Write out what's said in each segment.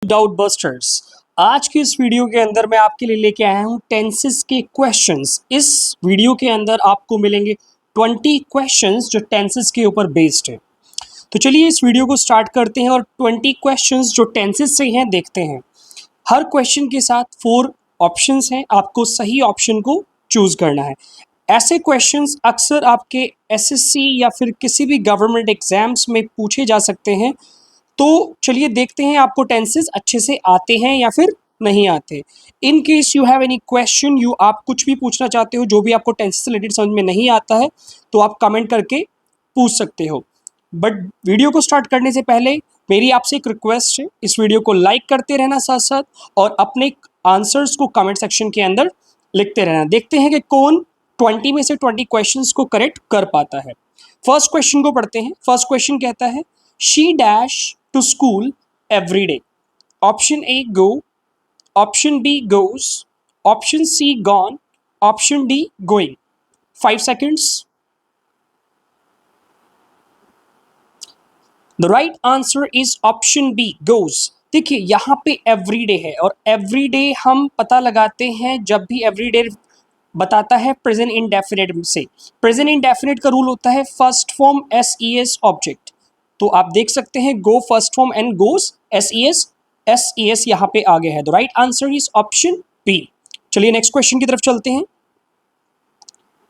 Doubt busters. आज की इस वीडियो के अंदर मैं आपके लिए लेके आया हूँ टेंसेस के क्वेश्चंस। इस वीडियो के अंदर आपको मिलेंगे 20 क्वेश्चंस जो टेंसेस के ऊपर बेस्ड है। तो चलिए इस वीडियो को स्टार्ट करते हैं और 20 क्वेश्चंस जो टेंसेस से हैं देखते हैं। हर क्वेश्चन के साथ 4 ऑप्शंस हैं, आपको सही ऑप्शन को चूज करना है। ऐसे क्वेश्चंस अक्सर आपके एसएससी या फिर किसी भी गवर्नमेंट एग्जाम्स में पूछे जा सकते हैं। तो चलिए देखते हैं आपको टेंसेस अच्छे से आते हैं या फिर नहीं आते। In case you have any question, you आप कुछ भी पूछना चाहते हो जो भी आपको टेंसेस से रिलेटेड समझ में नहीं आता है तो आप कमेंट करके पूछ सकते हो। बट वीडियो को स्टार्ट करने से पहले मेरी आपसे एक रिक्वेस्ट है, इस वीडियो को लाइक करते रहना साथ साथ और अपने आंसर्स को कमेंट सेक्शन के अंदर लिखते रहना। देखते हैं कि कौन 20 में से 20 क्वेश्चंस को करेक्ट कर पाता है। फर्स्ट क्वेश्चन को पढ़ते हैं। फर्स्ट क्वेश्चन कहता है she dash to school every day. Option A go, option B goes, option C gone, option D going. 5 seconds. The right answer is option B goes. देखिए यहाँ पे everyday है और everyday हम पता लगाते हैं जब भी everyday बताता है प्रेजेंट इंडेफिनिट से। प्रेजेंट इंडेफिनिट का रूल होता है फर्स्ट फॉर्म एस ऑब्जेक्ट। तो आप देख सकते हैं go first form and goes S यहाँ पे आगे है। The right answer is option B. चलिए नेक्स्ट क्वेश्चन की तरफ चलते हैं।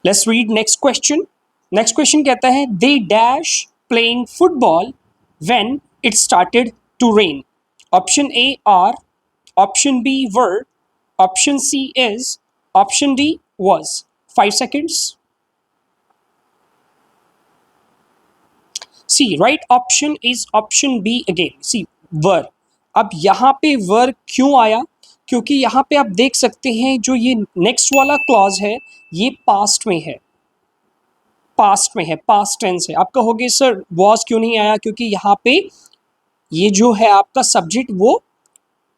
Let's read next question. Next question कहता है they dash playing football when it started to rain. Option A are, option B were, option C is, option D was. 5 seconds. See, right option is option B again. See, were. अब यहाँ पे were क्यों आया? क्योंकि यहाँ पे आप देख सकते हैं जो ये नेक्स्ट वाला क्लॉज है ये पास्ट में है, पास्ट में है, पास्ट टेंस है। आप कहोगे सर was क्यों नहीं आया? क्योंकि यहाँ पे ये जो है आपका सब्जेक्ट वो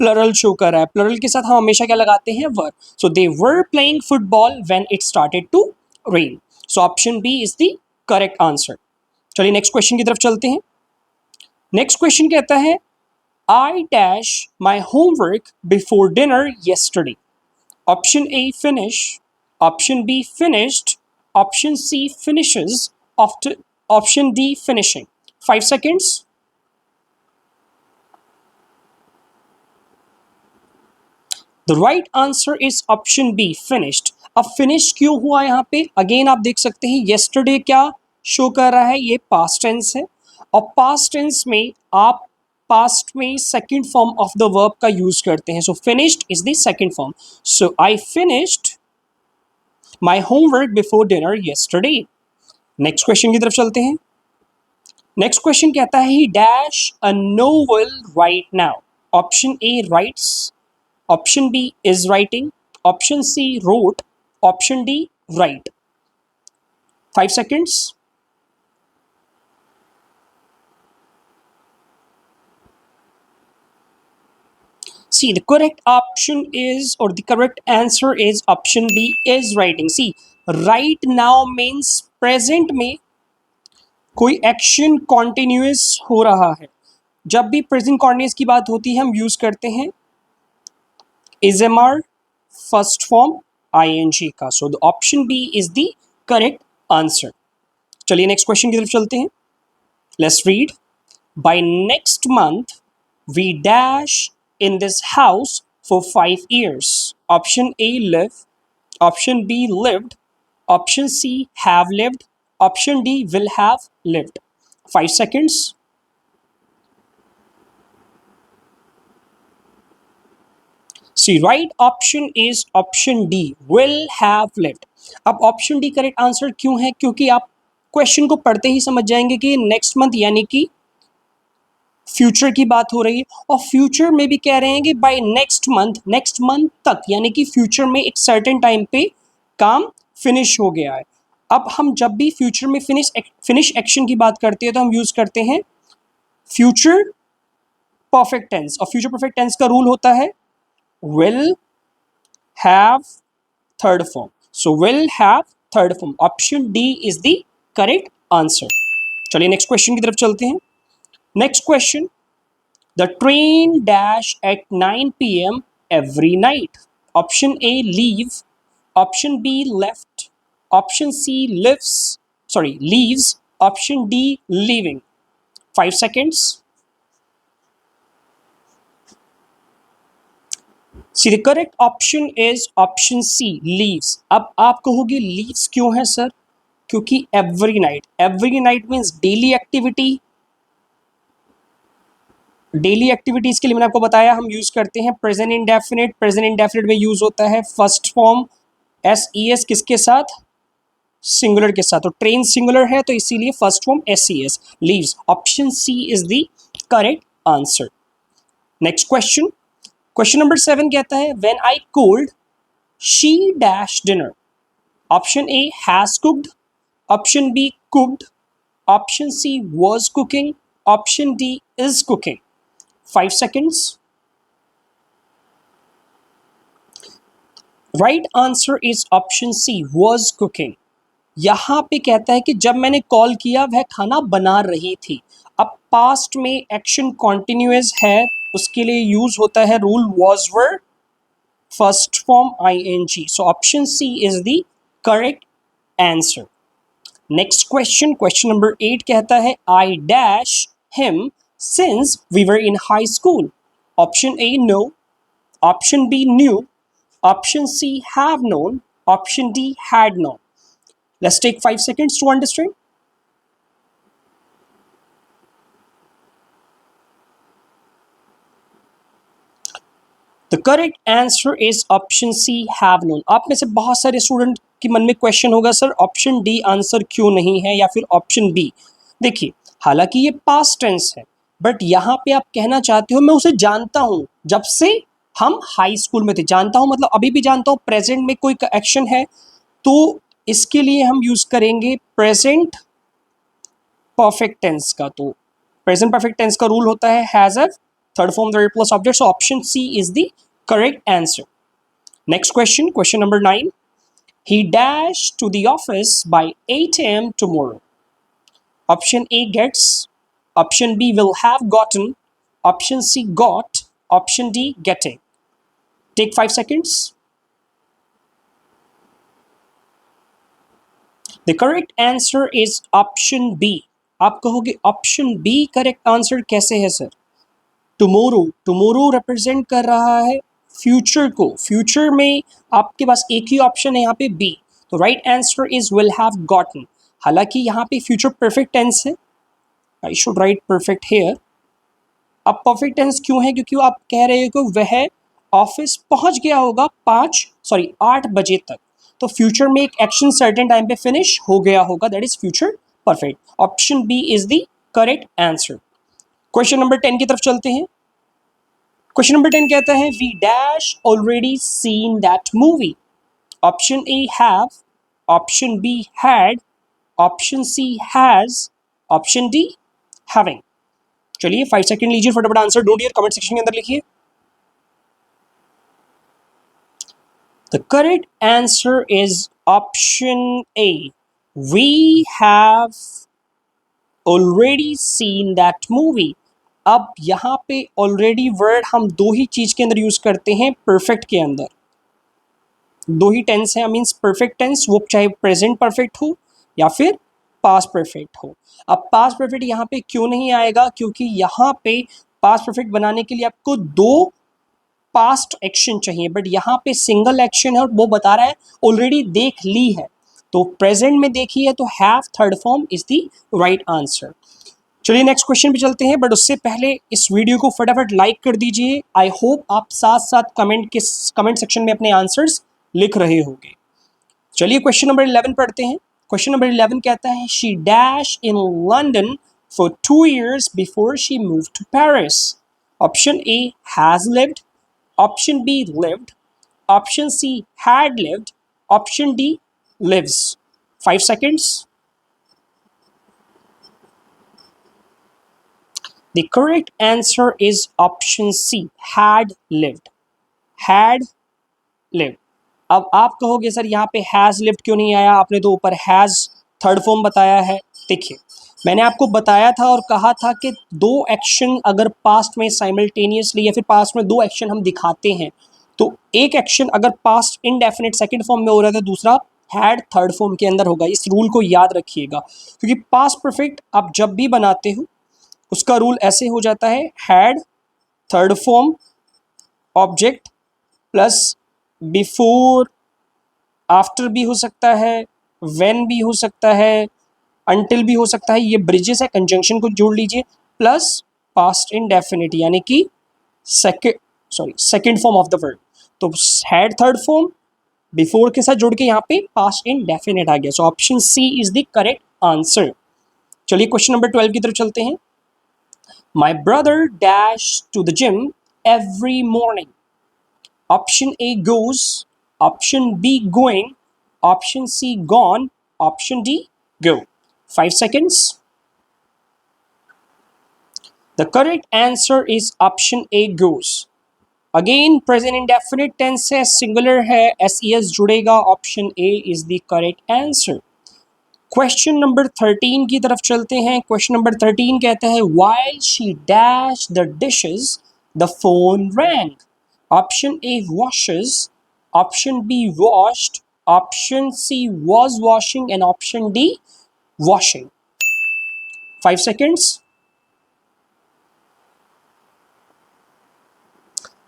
प्लरल शो कर रहा है। प्लरल के साथ हम हमेशा क्या लगाते हैं? Were. So they were playing football when it started to rain. So option B is the correct answer. चलिए नेक्स्ट क्वेश्चन की तरफ चलते हैं। नेक्स्ट क्वेश्चन कहता है I dash my homework before dinner yesterday. Option A finish, option B finished, option C finishes, option D finishing. 5 seconds. The right answer is option B, finished. अब finish क्यों हुआ यहाँ पे? अगेन आप देख सकते हैं yesterday क्या शो कर रहा है? ये past tense है और past tense में आप past में second form of the verb का use करते हैं. So finished is the second form. So I finished my homework before dinner yesterday. Next question की तरफ चलते हैं। Next question कहता है he dash a novel right now. Option A writes, option B is writing, option C wrote, option D write. 5 seconds. See, the correct option is, or the correct answer is option B is writing. See, right now means present में कोई action continuous हो रहा है। जब भी present continuous की बात होती है हम यूज करते हैं इजएमआर फर्स्ट फॉर्म आईएनजी का। So the option B is the correct answer. चलिए नेक्स्ट क्वेश्चन की तरफ चलते हैं। Let's read by next month we dash in this house for 5 years. Option A live, option B lived, option C have lived, option D will have lived. 5 seconds. See, right option is option D, will have lived. अब option D correct answer क्यों है? क्योंकि आप question को पढ़ते ही समझ जाएंगे कि नेक्स्ट मंथ यानी कि फ्यूचर की बात हो रही है और फ्यूचर में भी कह रहे हैं कि बाय नेक्स्ट मंथ तक, यानी कि फ्यूचर में एक सर्टेन टाइम पे काम फिनिश हो गया है। अब हम जब भी फ्यूचर में फिनिश एक्शन की बात करते हैं तो हम यूज करते हैं फ्यूचर परफेक्ट टेंस और फ्यूचर परफेक्ट टेंस का रूल होता है will have third form. So will have third form. Option D is the correct answer. चलिए नेक्स्ट क्वेश्चन की तरफ चलते हैं। Next question The train dash at 9 p.m. every night. Option A, leave. Option B, left. Option C, leaves. Option D, leaving. 5 seconds. See, the correct option is option C, leaves. अब आप कहोगे leaves क्यों है sir? क्योंकि every night means daily activity. Daily activities के लिए मैंने आपको बताया हम यूज करते हैं प्रेजेंट इंडेफिनिट में यूज होता है फर्स्ट फॉर्म SES किसके साथ? सिंगुलर के साथ। तो ट्रेन सिंगुलर है तो इसीलिए first form SES, leaves. Option C is the correct answer. Next question, question number 7 कहता है when I cold she dash dinner. Option A has cooked, option B cooked, option C was cooking, option D is cooking. 5 seconds. Right answer is option C, was cooking. यहां पे कहता है कि जब मैंने call किया वह खाना बना रही थी। अब पास्ट में एक्शन कॉन्टिन्यूअस है, उसके लिए यूज होता है rule was were first form ING. So option C is the correct answer. Next question, question number 8 कहता है I dash him since we were in high school. Option A, no. Option B, knew. Option C, have known. Option D, had known. Let's take 5 seconds to understand. The correct answer is option C, have known. आप में से बहुत सारे student के मन में question होगा sir option D answer क्यों नहीं है या फिर ऑप्शन बी। देखिए, हालांकि ये पास्ट टेंस है बट यहाँ पे आप कहना चाहते हो मैं उसे जानता हूं जब से हम हाई स्कूल में थे। जानता हूं मतलब अभी भी जानता हूं। प्रेजेंट में कोई एक्शन है तो इसके लिए हम यूज करेंगे प्रेजेंट परफेक्ट टेंस का। तो प्रेजेंट परफेक्ट टेंस का रूल होता है has have, third form the plus object. So option C is the correct answer. Next question, question number 9, he dash to the office by 8 a.m. tomorrow. Option A, gets. Option B, will have gotten. Option C, got. Option D, getting. Take 5 seconds. The correct answer is option B. आप कहोगे option B correct answer कैसे है sir? Tomorrow represent कर रहा है future को। Future में आपके पास एक ही ऑप्शन है यहाँ पे बी। तो right answer is will have gotten. हालांकि यहाँ पे फ्यूचर परफेक्ट टेंस है, I should write perfect here. अब परफेक्ट टेंस क्यों है? क्योंकि आप कह रहे हो कि वह ऑफिस पहुंच गया होगा 8 बजे तक। तो फ्यूचर में एक एक्शन सर्टेन टाइम पे फिनिश हो गया होगा, that is future perfect. Option B is the correct answer. Question number 10 की तरफ चलते हैं। क्वेश्चन नंबर 10 कहता है we dash already seen that movie. Option A have, option B had, option C has, option D having. चलिए 5 second लीजिए, फटाफट answer ढूंढिए, कमेंट सेक्शन के अंदर लिखिए। The correct answer is option A. We have already seen that movie. अब यहाँ पे ऑलरेडी वर्ड हम दो ही चीज के अंदर यूज करते हैं, परफेक्ट के अंदर। दो ही टेंस है, मीन्स परफेक्ट टेंस, वो चाहे प्रेजेंट परफेक्ट हो या फिर पास्ट परफेक्ट हो। अब पास्ट परफेक्ट यहाँ पे क्यों नहीं आएगा? क्योंकि यहाँ पे पास्ट परफेक्ट बनाने के लिए आपको दो पास्ट एक्शन चाहिए, बट यहाँ पे सिंगल एक्शन है और वो बता रहा है ऑलरेडी देख ली है। तो प्रेजेंट में देखी है तो have third form is the right answer. चलिए नेक्स्ट क्वेश्चन पे चलते हैं, बट उससे पहले इस वीडियो को फटाफट लाइक कर दीजिए। आई होप आप साथ साथ कमेंट सेक्शन में अपने आंसर्स लिख रहे होंगे। चलिए क्वेश्चन नंबर 11 पढ़ते हैं। क्वेश्चन नंबर 11 कहता है she dash in London for 2 years before she move to Paris. Option A has lived, option B lived, option C had lived, option D lives. 5 seconds. The correct answer is option C, had lived. Had lived. अब आप कहोगे sir यहाँ पे has lived क्यों नहीं आया? आपने तो ऊपर has थर्ड फॉर्म बताया है। देखिए, मैंने आपको बताया था और कहा था कि दो एक्शन अगर पास्ट में साइमल्टेनियसली या फिर पास्ट में दो एक्शन हम दिखाते हैं तो एक एक्शन अगर पास्ट इंडेफिनिट सेकंड फॉर्म में हो रहा है तो दूसरा हैड थर्ड फॉर्म के अंदर होगा। इस रूल को याद रखिएगा क्योंकि पास्ट परफेक्ट आप जब भी बनाते हो उसका रूल ऐसे हो जाता है, had third form object plus before, after भी हो सकता है, व्हेन भी हो सकता है, अंटिल भी हो सकता है, ये ब्रिजेस है, कंजंक्शन को जोड़ लीजिए, प्लस पास्ट इंडेफिनिट यानी कि second form of the word. तो हैड थर्ड फॉर्म बिफोर के साथ जुड़ के यहाँ पे पास्ट इंडेफिनिट आ गया। So option C is the correct answer. चलिए क्वेश्चन नंबर 12 की तरफ चलते हैं। My brother dash to the gym every morning. Option A goes, option B going, option C gone, option D go. 5 seconds. The correct answer is option A goes. Again present indefinite tense है, singular है, ses जुड़ेगा, option A is the correct answer. Question number 13 की तरफ चलते हैं। Question number 13 कहता है while she dashed the dishes the phone rang. Option A washes, option B washed, option C was washing and option D washing. 5 seconds.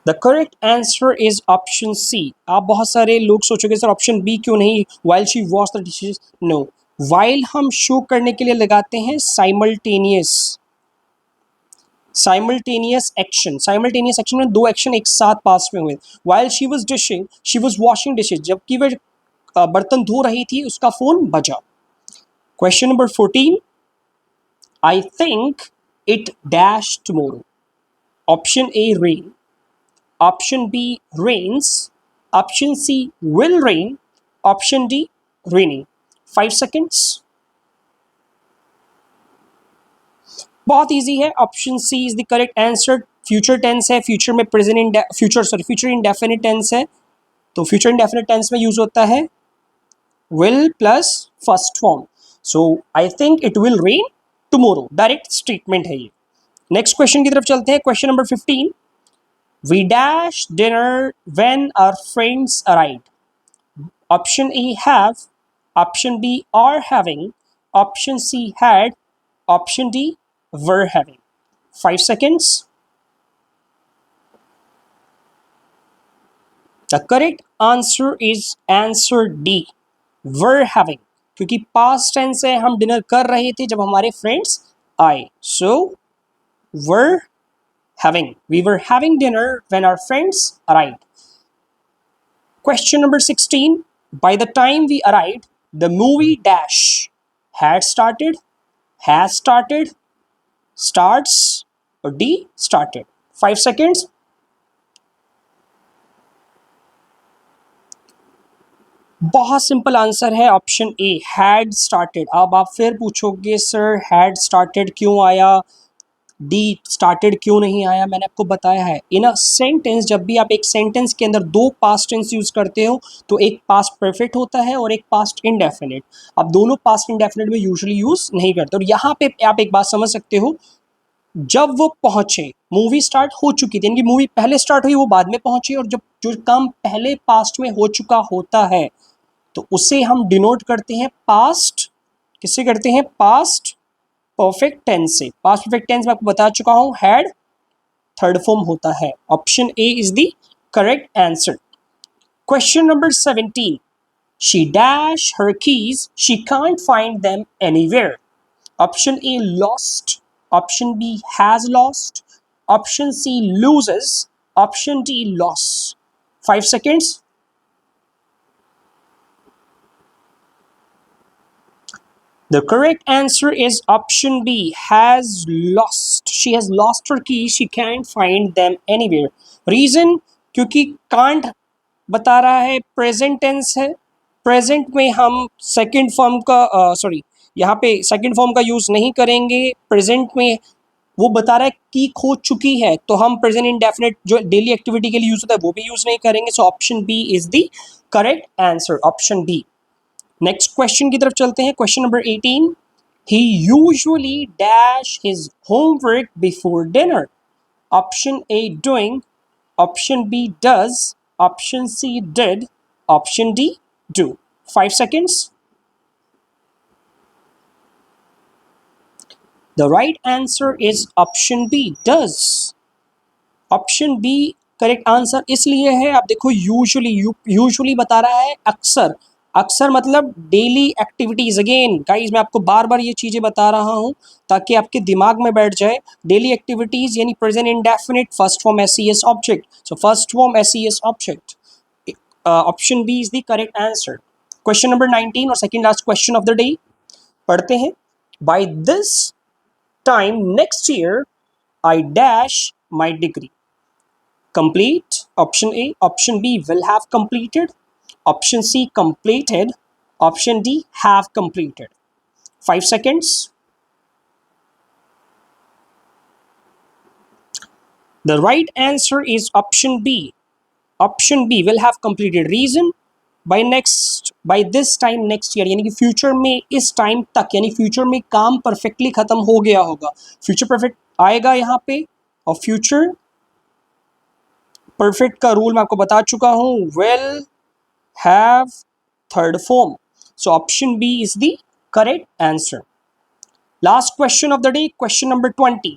The correct answer is option C. आप बहुत सारे लोग सोचोगे sir option B क्यों नहीं, while she washed the dishes. No, while हम show करने के लिए लगाते हैं साइमल्टेनियस एक्शन में दो एक्शन एक साथ पास में हुए। while she was dishing, she was washing dishes, जबकि वह बर्तन धो रही थी उसका फोन बजा। Question number 14, I think it dash tomorrow. Option A rain, option B rains, option C will rain, option D raining. 5 seconds. बहुत इजी है, option C is the correct answer. Future tense है, future में future indefinite tense है, तो future indefinite tense में use होता है will plus first form. So I think it will rain tomorrow, direct statement है ये। नेक्स्ट क्वेश्चन की तरफ चलते हैं। Question number 15, we dash dinner when our friends arrived. Option A have, option B are having, option C had, option D were having. 5 seconds. The correct answer is answer D, were having, क्योंकि past tense है, हम dinner कर रहे थे जब हमारे friends आए। So were having, we were having dinner when our friends arrived. Question number 16, by the time we arrived the movie dash had started, has started, starts or D started. 5 seconds. बहुत simple answer है option A had started. अब आप फिर पूछोगे sir had started क्यों आया, D started क्यों नहीं आया। मैंने आपको बताया है इन अ सेंटेंस, जब भी आप एक सेंटेंस के अंदर दो पास्ट टेंस यूज करते हो तो एक पास्ट परफेक्ट होता है और एक पास्ट इंडेफिनिट। आप दोनों पास्ट इंडेफिनिट में यूजुअली यूज नहीं करते। और यहाँ पे आप एक बात समझ सकते हो, जब वो पहुंचे मूवी स्टार्ट हो चुकी थी, यानी मूवी पहले स्टार्ट हुई वो बाद में पहुंची, और जब जो काम पहले पास्ट में हो चुका होता है तो उसे हम डिनोट करते हैं पास्ट, किससे करते हैं, पास्ट परफेक्ट टेंस से। पास्ट परफेक्ट टेंस में आपको बता चुका हूं हैड थर्ड फॉर्म होता है। Option A is the correct answer. Question number 17, she dash her keys, she can't find them anywhere. Option A lost, option B has lost, option C loses, option D lose. 5 seconds. The correct answer is option B, has lost. She has lost her keys. She can't find them anywhere. Reason, क्योंकि can't बता रहा है present tense है। Present में हम second form का यहाँ पे सेकंड फॉर्म का यूज नहीं करेंगे। प्रेजेंट में वो बता रहा है की खो चुकी है तो हम प्रेजेंट इंडेफिनिट जो डेली एक्टिविटी के लिए यूज होता है वो भी यूज नहीं करेंगे। So option B is the correct answer, option B. Next question की तरफ चलते हैं। Question number 18, He usually dash his homework before dinner. Option A doing, option B does, option C did, option D do. 5 seconds. The right answer is option B does. Option B correct answer इसलिए है, आप देखो usually बता रहा है अक्सर, अक्सर मतलब डेली एक्टिविटीज। अगेन गाइस मैं आपको बार बार ये चीजें बता रहा हूं ताकि आपके दिमाग में बैठ जाए। डेली एक्टिविटीज यानी present indefinite first form SES object, so first form SES object. Option B is the correct answer. Question number 19 और second last question of the day पढ़ते हैं। By this time next year I dash my degree. Complete, option A, option B will have completed, option C completed, option D have completed. 5 seconds. The right answer is option B. Option B will have completed. Reason, by this time next year यानी कि future में इस time तक यानी future में काम perfectly खत्म हो गया होगा। फ्यूचर परफेक्ट आएगा यहाँ पे, और फ्यूचर परफेक्ट का रूल मैं आपको बता चुका हूं, will have third form. So option B is the correct answer. Last question of the day, question number 20।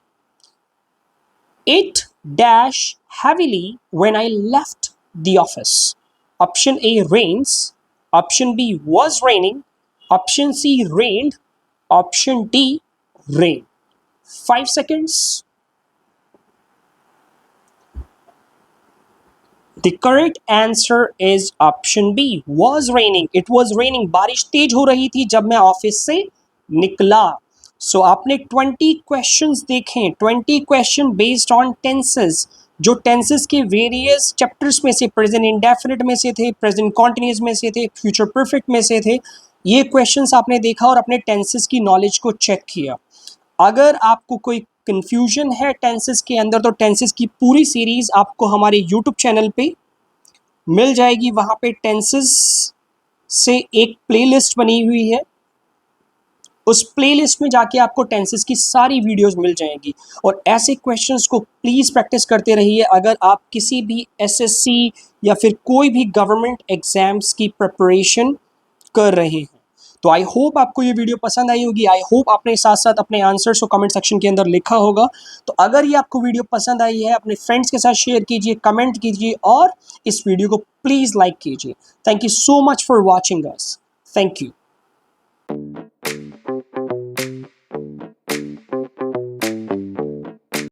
It dash heavily when I left the office. Option A rains, option B was raining, option C rained, option D rain. 5 seconds. The correct answer is option B, was raining. It was raining. बारिश तेज हो रही थी जब मैं office से निकला। सो आपने 20 questions देखे, 20 क्वेश्चन बेस्ड ऑन टेंसेस, जो टेंसेस के वेरियस चैप्टर्स में से, प्रेजेंट इंडेफिनिट में से थे, प्रेजेंट कॉन्टिन्यूस में से थे, फ्यूचर परफेक्ट में से थे। ये क्वेश्चंस आपने देखा और अपने टेंसेस की नॉलेज को चेक किया। अगर आपको कोई कंफ्यूजन है टेंसेस के अंदर, तो टेंसेस की पूरी सीरीज आपको हमारे यूट्यूब चैनल पे मिल जाएगी। वहां पे टेंसेस से एक प्लेलिस्ट बनी हुई है, उस प्लेलिस्ट में जाके आपको टेंसेस की सारी वीडियोस मिल जाएंगी। और ऐसे क्वेश्चंस को प्लीज़ प्रैक्टिस करते रहिए अगर आप किसी भी एसएससी या फिर कोई भी गवर्नमेंट एग्जाम्स की प्रिपरेशन कर रहे हैं। तो आई होप आपको ये वीडियो पसंद आई होगी। आई होप आपने साथ साथ अपने आंसर्स को कमेंट सेक्शन के अंदर लिखा होगा। तो अगर ये आपको वीडियो पसंद आई है, अपने फ्रेंड्स के साथ शेयर कीजिए, कमेंट कीजिए और इस वीडियो को प्लीज़ लाइक कीजिए। Thank you so much for watching us. Thank you.